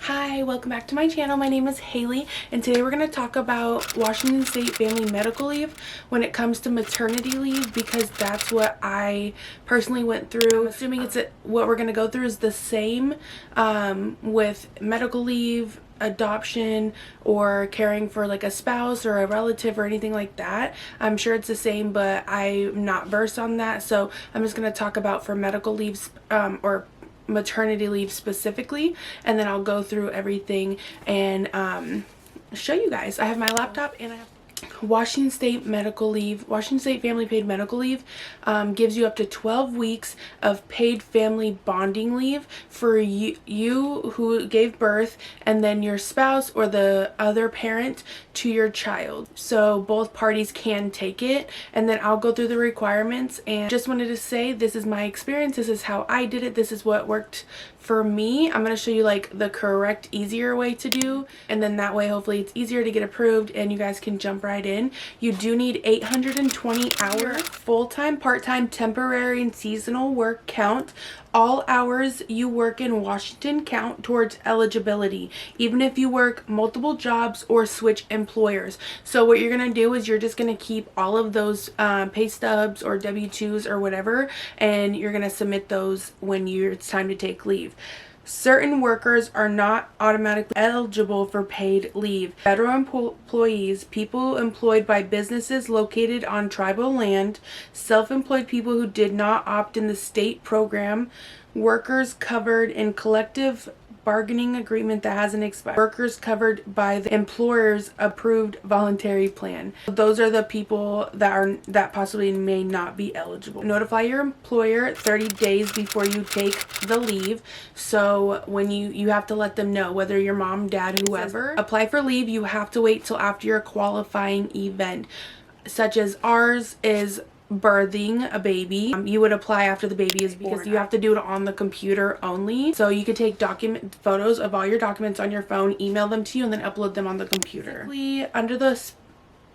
Hi, welcome back to my channel. My name is Haley, and today we're going to talk about Washington State Family Medical Leave when it comes to maternity leave, because that's what I personally went through. Assuming what we're going to go through is the same with medical leave, adoption, or caring for like a spouse or a relative or anything like that. I'm sure it's the same, but I'm not versed on that, so I'm just going to talk about for medical leaves or maternity leave specifically, and then I'll go through everything and show you guys. I have my laptop and I have Washington State medical leave. Washington State family paid medical leave gives you up to 12 weeks of paid family bonding leave for you who gave birth, and then your spouse or the other parent to your child. So both parties can take it, and then I'll go through the requirements. And just wanted to say, this is my experience, this is how I did it, this is what worked for me. I'm going to show you like the correct, easier way to do, and then that way hopefully it's easier to get approved and you guys can jump right in. You do need 820 hour full-time, part-time, temporary, and seasonal work count. All hours you work in Washington count towards eligibility, even if you work multiple jobs or switch employers. So what you're going to do is you're just going to keep all of those pay stubs or W-2s or whatever, and you're going to submit those when it's time to take leave. Certain workers are not automatically eligible for paid leave. Federal employees, people employed by businesses located on tribal land, self-employed people who did not opt in the state program, workers covered in collective bargaining agreement that hasn't expired, workers covered by the employer's approved voluntary plan. Those are the people that possibly may not be eligible. Notify your employer 30 days before you take the leave. So when you have to let them know, whether your mom, dad, whoever. Apply for leave, you have to wait till after your qualifying event, such as ours is birthing a baby. You would apply after the baby is born, because you have to do it on the computer only. So you could take photos of all your documents on your phone, email them to you, and then upload them on the computer. Under the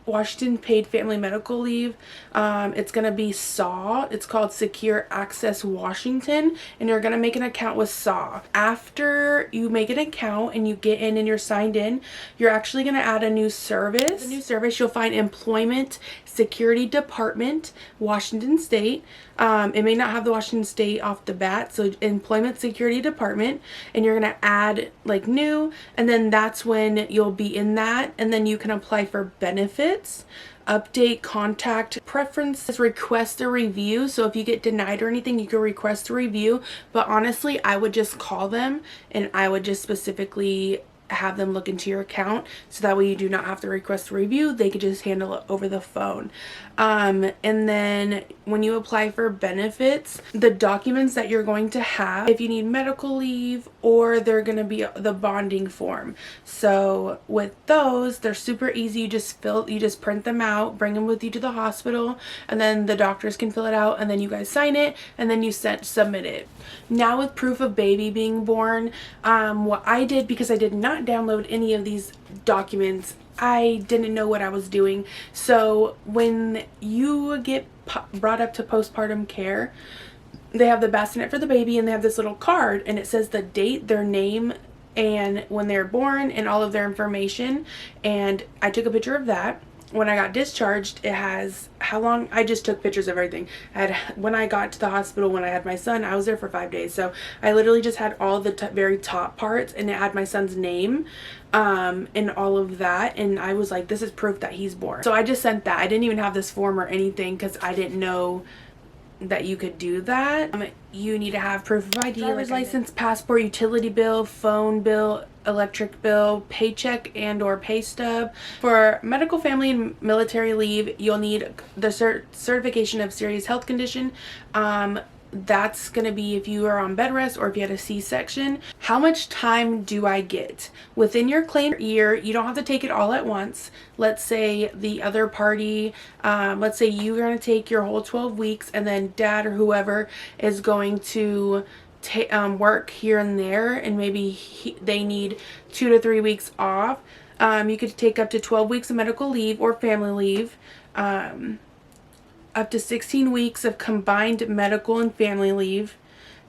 Washington paid family medical leave, it's going to be SAW. It's called Secure Access Washington, and you're going to make an account with SAW. After you make an account and you get in and you're signed in, you're actually going to add a new service. The new service, you'll find Employment Security Department, Washington State. It may not have the Washington State off the bat, so Employment Security Department, and you're going to add like new, and then that's when you'll be in that, and then you can apply for benefits, update contact preferences, request a review. So if you get denied or anything, you can request a review, but honestly I would just call them and I would just specifically have them look into your account, so that way you do not have to request a review. They could just handle it over the phone. And then when you apply for benefits, the documents that you're going to have, if you need medical leave, or they're going to be the bonding form. So with those, they're super easy. You just print them out, bring them with you to the hospital, and then the doctors can fill it out, and then you guys sign it, and then you submit it. Now with proof of baby being born, what I did, because I did not download any of these documents, I didn't know what I was doing. So when you get brought up to postpartum care, they have the bassinet for the baby, and they have this little card, and it says the date, their name, and when they're born, and all of their information. And I took a picture of that. When I got discharged, it has how long. I just took pictures of everything. When I got to the hospital, when I had my son, I was there for 5 days, so I literally just had all the very top parts, and it had my son's name and all of that, and I was like, this is proof that he's born. So I just sent that. I didn't even have this form or anything, because I didn't know that you could do that. You need to have proof of ID, driver's license, passport, utility bill, phone bill, electric bill, paycheck and or pay stub. For medical, family, and military leave, you'll need the certification of serious health condition. That's going to be if you are on bed rest or if you had a C-section. How much time do I get? Within your claim year, you don't have to take it all at once. Let's say the other party, let's say you're going to take your whole 12 weeks, and then dad or whoever is going to work here and there, and maybe they need 2 to 3 weeks off. You could take up to 12 weeks of medical leave or family leave. Up to 16 weeks of combined medical and family leave,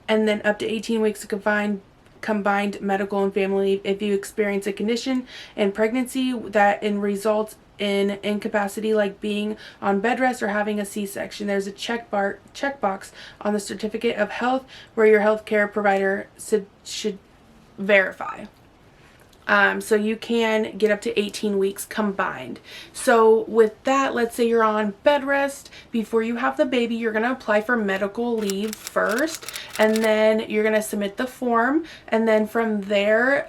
and then up to 18 weeks of combined combined medical and family leave if you experience a condition in pregnancy that results in incapacity, like being on bed rest or having a C-section. There's a checkbox on the certificate of health where your healthcare provider should verify. So you can get up to 18 weeks combined. So with that, let's say you're on bed rest before you have the baby, you're going to apply for medical leave first, and then you're going to submit the form, and then from there,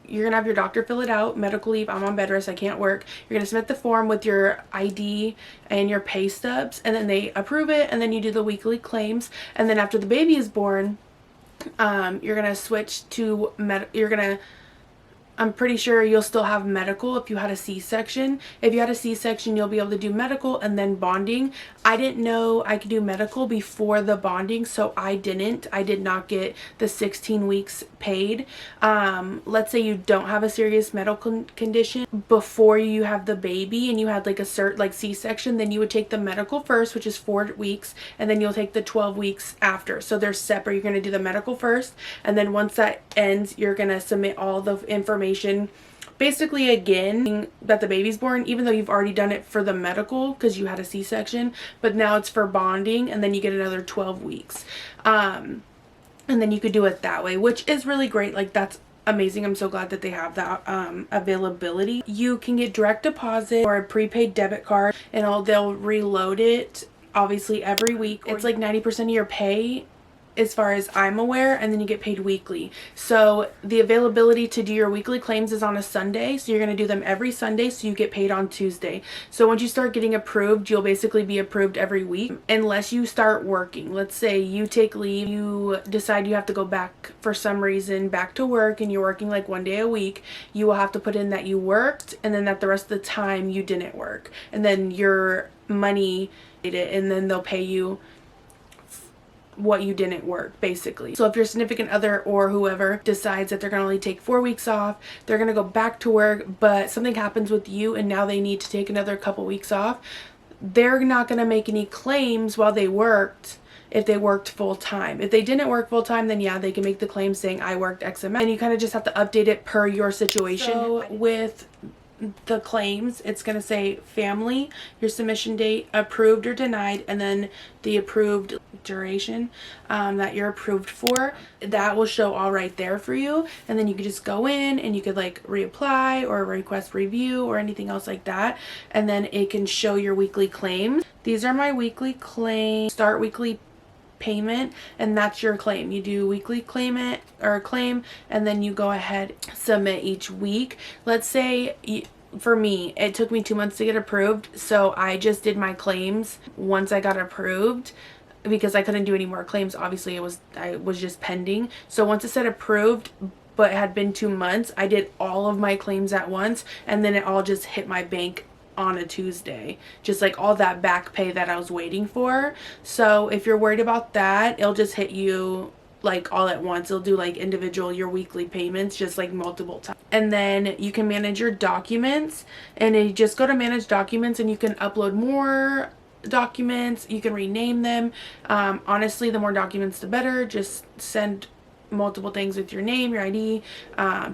you're going to have your doctor fill it out. Medical leave, I'm on bed rest, I can't work. You're going to submit the form with your ID and your pay stubs, and then they approve it, and then you do the weekly claims, and then after the baby is born, you're going to switch to I'm pretty sure you'll still have medical if you had a C-section. If you had a C-section, you'll be able to do medical and then bonding. I didn't know I could do medical before the bonding, so I didn't. I did not get the 16 weeks paid. Let's say you don't have a serious medical condition before you have the baby and you had like a C-section, then you would take the medical first, which is 4 weeks, and then you'll take the 12 weeks after. So they're separate. You're going to do the medical first, and then once that ends, you're going to submit all the information basically again that the baby's born, even though you've already done it for the medical because you had a C-section, but now it's for bonding, and then you get another 12 weeks. And then you could do it that way, which is really great. Like, that's amazing. I'm so glad that they have that availability. You can get direct deposit or a prepaid debit card, and they'll reload it obviously every week. It's like 90% of your pay as far as I'm aware, and then you get paid weekly. So the availability to do your weekly claims is on a Sunday, so you're going to do them every Sunday, so you get paid on Tuesday. So once you start getting approved, you'll basically be approved every week unless you start working. Let's say you take leave, you decide you have to go back for some reason back to work, and you're working like 1 day a week, you will have to put in that you worked, and then that the rest of the time you didn't work, and then your money, and then they'll pay you what you didn't work, basically. So if your significant other or whoever decides that they're going to only take 4 weeks off, they're going to go back to work, but something happens with you and now they need to take another couple weeks off, they're not going to make any claims while they worked if they worked full time. If they didn't work full time, then yeah, they can make the claim saying I worked X amount, and you kind of just have to update it per your situation. So with the claims, it's going to say family, your submission date, approved or denied, and then the approved duration that you're approved for. That will show all right there for you, and then you could just go in and you could like reapply or request review or anything else like that, and then it can show your weekly claims. These are my weekly claims. Start weekly payment, and that's your claim. You do weekly claim, and then you go ahead, submit each week. Let's say for me, it took me 2 months to get approved, so I just did my claims once I got approved because I couldn't do any more claims. Obviously I was just pending. So once it said approved but it had been 2 months, I did all of my claims at once, and then it all just hit my bank on a Tuesday, just like all that back pay that I was waiting for. So if you're worried about that, it'll just hit you like all at once. It'll do like individual your weekly payments, just like multiple times. And then you can manage your documents, and you just go to manage documents and you can upload more documents, you can rename them. Honestly, the more documents the better. Just send multiple things with your name, your ID,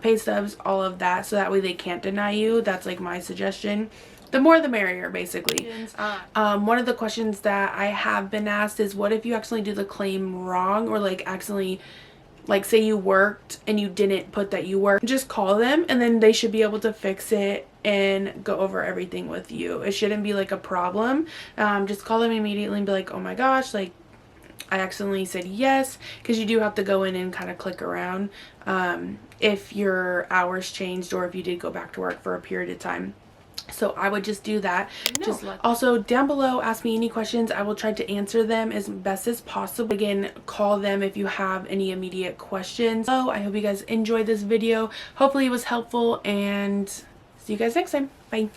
pay stubs, all of that, so that way they can't deny you. That's like my suggestion. The more the merrier, basically. One of the questions that I have been asked is, what if you accidentally do the claim wrong, or like accidentally, like say you worked and you didn't put that you worked? Just call them, and then they should be able to fix it and go over everything with you. It shouldn't be like a problem. Just call them immediately and be like, oh my gosh, like I accidentally said yes, because you do have to go in and kind of click around if your hours changed or if you did go back to work for a period of time. So I would just do that. Also down below, ask me any questions. I will try to answer them as best as possible. Again, call them if you have any immediate questions. So I hope you guys enjoyed this video. Hopefully it was helpful, and see you guys next time. Bye.